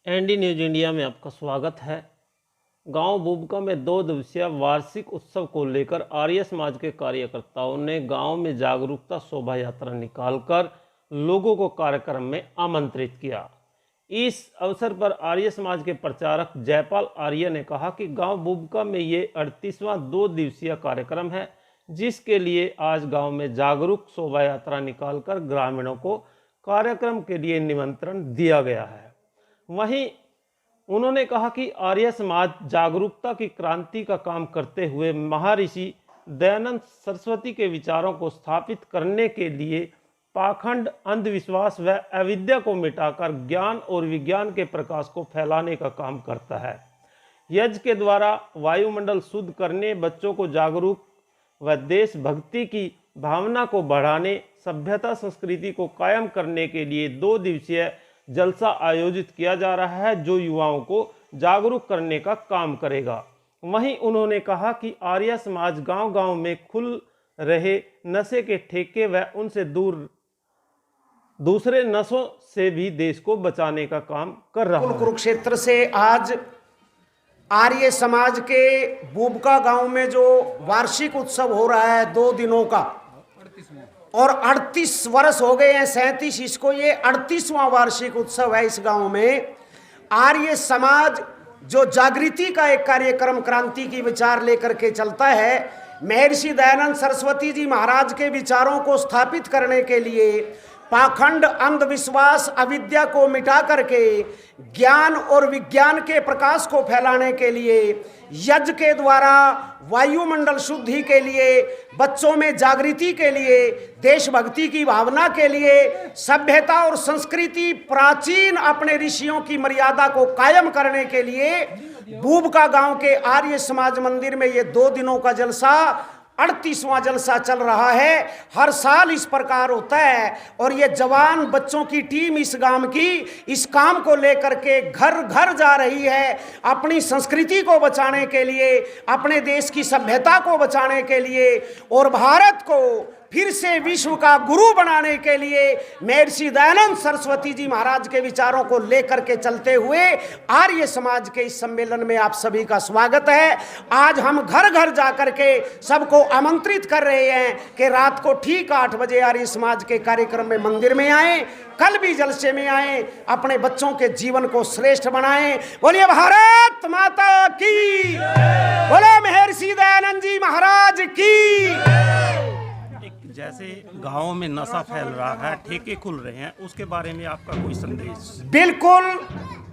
ND news India में आपका स्वागत है। गांव बुबका में 2 दिवसीय वार्षिक उत्सव को लेकर आर्य समाज के कार्यकर्ताओं ने गांव में जागरूकता शोभा यात्रा निकालकर लोगों को कार्यक्रम में आमंत्रित किया। इस अवसर पर आर्य समाज के प्रचारक जयपाल आर्य ने कहा कि गांव बुबका में ये 38वां 2 दिवसीय कार्यक्रम है, जिसके लिए आज गांव में जागरूक शोभा यात्रा निकालकर ग्रामीणों को कार्यक्रम के लिए निमंत्रण दिया गया है। वहीं उन्होंने कहा कि आर्य समाज जागरूकता की क्रांति का काम करते हुए महर्षि दयानंद सरस्वती के विचारों को स्थापित करने के लिए पाखंड, अंधविश्वास व अविद्या को मिटाकर ज्ञान और विज्ञान के प्रकाश को फैलाने का काम करता है। यज्ञ के द्वारा वायुमंडल शुद्ध करने, बच्चों को जागरूक व देशभक्ति की भावना को बढ़ाने, सभ्यता संस्कृति को कायम करने के लिए 2 दिवसीय जलसा आयोजित किया जा रहा है, जो युवाओं को जागरूक करने का काम करेगा। वहीं उन्होंने कहा कि आर्य समाज गांव-गांव में खुल रहे नशे के ठेके व उनसे दूसरे नशों से भी देश को बचाने का काम कर रहा है। कुरुक्षेत्र से आज आर्य समाज के बुबका गांव में जो वार्षिक उत्सव हो रहा है 2 दिनों का, और 38 वर्ष हो गए हैं, 37 इसको, ये 38वां वार्षिक उत्सव है। इस गांव में आर्य समाज जो जागृति का एक कार्यक्रम, क्रांति की विचार लेकर के चलता है, महर्षि दयानंद सरस्वती जी महाराज के विचारों को स्थापित करने के लिए, पाखंड, अंधविश्वास, अविद्या को मिटा करके ज्ञान और विज्ञान के प्रकाश को फैलाने के लिए, यज्ञ के द्वारा वायुमंडल शुद्धि के लिए, बच्चों में जागृति के लिए, देशभक्ति की भावना के लिए, सभ्यता और संस्कृति प्राचीन अपने ऋषियों की मर्यादा को कायम करने के लिए बुबका गांव के आर्य समाज मंदिर में ये 2 दिनों का जलसा, 38वां जलसा चल रहा है। हर साल इस प्रकार होता है और ये जवान बच्चों की टीम इस गांव की इस काम को लेकर के घर घर जा रही है, अपनी संस्कृति को बचाने के लिए, अपने देश की सभ्यता को बचाने के लिए और भारत को फिर से विश्व का गुरु बनाने के लिए महर्षि दयानंद सरस्वती जी महाराज के विचारों को लेकर के चलते हुए आर्य समाज के इस सम्मेलन में आप सभी का स्वागत है। आज हम घर घर जाकर के सबको आमंत्रित कर रहे हैं कि रात को ठीक 8 बजे आर्य समाज के कार्यक्रम में मंदिर में आए, कल भी जलसे में आए, अपने बच्चों के जीवन को श्रेष्ठ बनाएं। बोलिए भारत माता की, बोले महर्षि दयानंद जी महाराज की। जैसे गांवों में नशा फैल रहा है, ठेके खुल रहे हैं, उसके बारे में आपका कोई संदेश? बिल्कुल,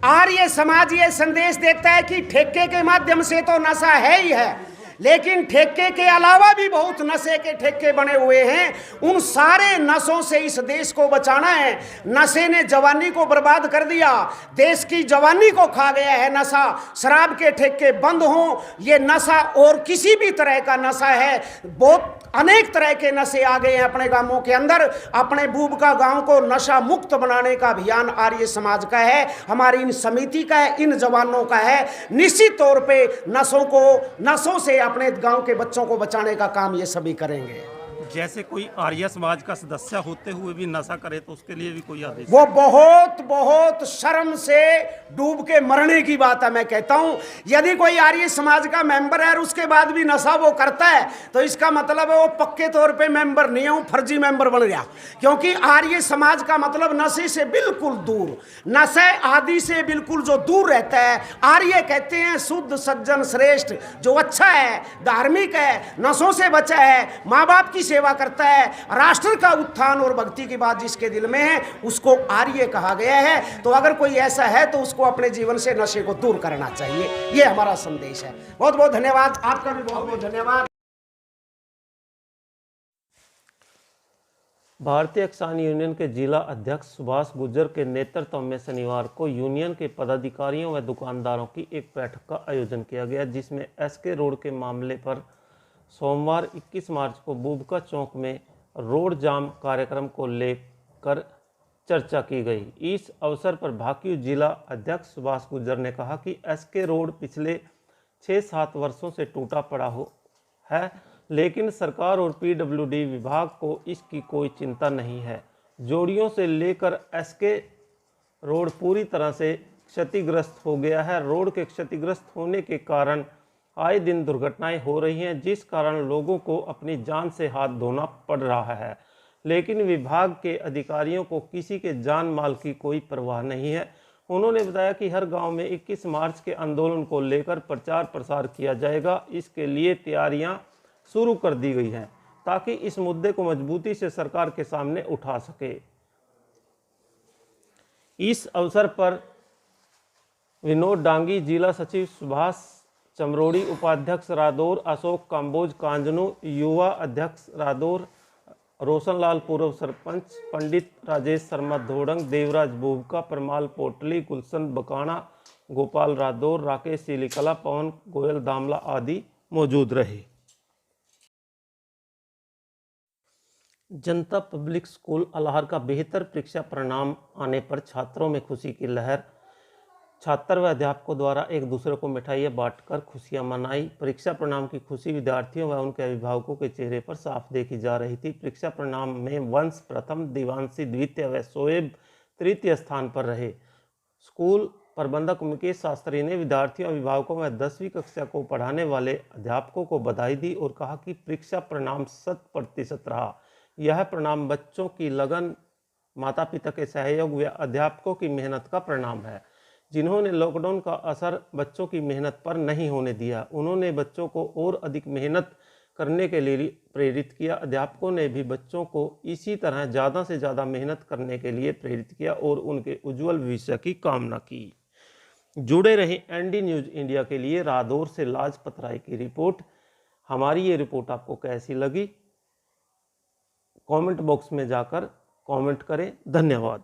आर्य समाज ये संदेश देता है कि ठेके के माध्यम से तो नशा है ही है, लेकिन ठेके के अलावा भी बहुत नशे के ठेके बने हुए हैं। उन सारे नशों से इस देश को बचाना है। नशे ने जवानी को बर्बाद कर दिया, देश की जवानी को खा गया है नशा। शराब के ठेके बंद हों, ये नशा और किसी भी तरह का नशा है, बहुत अनेक तरह के नशे आ गए हैं अपने गांवों के अंदर। अपने बुबका गांव को नशा मुक्त बनाने का अभियान आर्य समाज का है, हमारी इन समिति का है, इन जवानों का है। निश्चित तौर पे नशों से अपने गांव के बच्चों को बचाने का काम ये सभी करेंगे। जैसे कोई आर्य समाज का सदस्य होते हुए भी नशा करे तो उसके लिए भी कोई आदेश? वो बहुत बहुत शर्म से डूब के मरने की बात है। मैं कहता हूं, यदि कोई आर्य समाज का मेंबर है और उसके बाद भी नशा वो करता है तो इसका मतलब है वो पक्के तौर पे मेंबर नहीं है, वो फर्जी मेंबर बन गया। क्योंकि आर्य समाज का मतलब नशे से बिल्कुल दूर, नशे आदि से बिल्कुल जो दूर रहता है। आर्य कहते हैं शुद्ध, सज्जन, श्रेष्ठ, जो अच्छा है, धार्मिक है, नशों से बचा है, माँ बाप की सेवा करता है, राष्ट्र का उत्थान और भक्ति की बात जिसके दिल में है, उसको आर्य कहा गया है। तो अगर कोई ऐसा है तो उसको अपने जीवन से नशे को दूर करना चाहिए, ये हमारा संदेश है। बहुत बहुत धन्यवाद, आपका भी बहुत बहुत धन्यवाद। भारतीय किसान यूनियन के जिला अध्यक्ष सुभाष गुर्जर के नेतृत्व में शनिवार को यूनियन के पदाधिकारियों व दुकानदारों की एक बैठक का आयोजन किया गया, जिसमें एसके रोड के मामले पर सोमवार 21 मार्च को बुबका चौक में रोड जाम कार्यक्रम को लेकर चर्चा की गई। इस अवसर पर भाकियू जिला अध्यक्ष सुभाष गुर्जर ने कहा कि एसके रोड पिछले 6-7 वर्षों से टूटा पड़ा है, लेकिन सरकार और पीडब्ल्यूडी विभाग को इसकी कोई चिंता नहीं है। जोड़ियों से लेकर एसके रोड पूरी तरह से क्षतिग्रस्त हो गया है। रोड के क्षतिग्रस्त होने के कारण आए दिन दुर्घटनाएं हो रही हैं, जिस कारण लोगों को अपनी जान से हाथ धोना पड़ रहा है। लेकिन विभाग के अधिकारियों को किसी के जान माल की कोई परवाह नहीं है। उन्होंने बताया कि हर गांव में 21 मार्च के आंदोलन को लेकर प्रचार प्रसार किया जाएगा। इसके लिए तैयारियां शुरू कर दी गई हैं ताकि इस मुद्दे को मजबूती से सरकार के सामने उठा सके। इस अवसर पर विनोद डांगी, जिला सचिव सुभाष चमरोड़ी, उपाध्यक्ष रादौर अशोक काम्बोज कांजनू, युवा अध्यक्ष रादौर रोशनलाल, पूर्व सरपंच पंडित राजेश शर्मा धोड़ंग, देवराज बुबका, परमाल पोटली, गुलशन बकाना, गोपाल रादौर, राकेश सिलीकला, पवन गोयल दामला आदि मौजूद रहे। जनता पब्लिक स्कूल अलाहर का बेहतर परीक्षा परिणाम आने पर छात्रों में खुशी की लहर। छात्र व अध्यापकों द्वारा एक दूसरे को मिठाइयाँ बांटकर खुशियां मनाई। परीक्षा परिणाम की खुशी विद्यार्थियों व उनके अभिभावकों के चेहरे पर साफ देखी जा रही थी। परीक्षा परिणाम में वंश प्रथम, दिवांशी द्वितीय व शोएब तृतीय स्थान पर रहे। स्कूल प्रबंधक मुकेश शास्त्री ने विद्यार्थियों, अभिभावकों व 10वीं कक्षा को पढ़ाने वाले अध्यापकों को बधाई दी और कहा कि परीक्षा परिणाम 100% रहा। यह परिणाम बच्चों की लगन, माता पिता के सहयोग व अध्यापकों की मेहनत का परिणाम है, जिन्होंने लॉकडाउन का असर बच्चों की मेहनत पर नहीं होने दिया। उन्होंने बच्चों को और अधिक मेहनत करने के लिए प्रेरित किया। अध्यापकों ने भी बच्चों को इसी तरह ज़्यादा से ज़्यादा मेहनत करने के लिए प्रेरित किया और उनके उज्जवल भविष्य की कामना की। जुड़े रहे एनडी न्यूज़ इंडिया के लिए रादौर से लाजपत राय की रिपोर्ट। हमारी ये रिपोर्ट आपको कैसी लगी, कमेंट बॉक्स में जाकर कमेंट करें। धन्यवाद।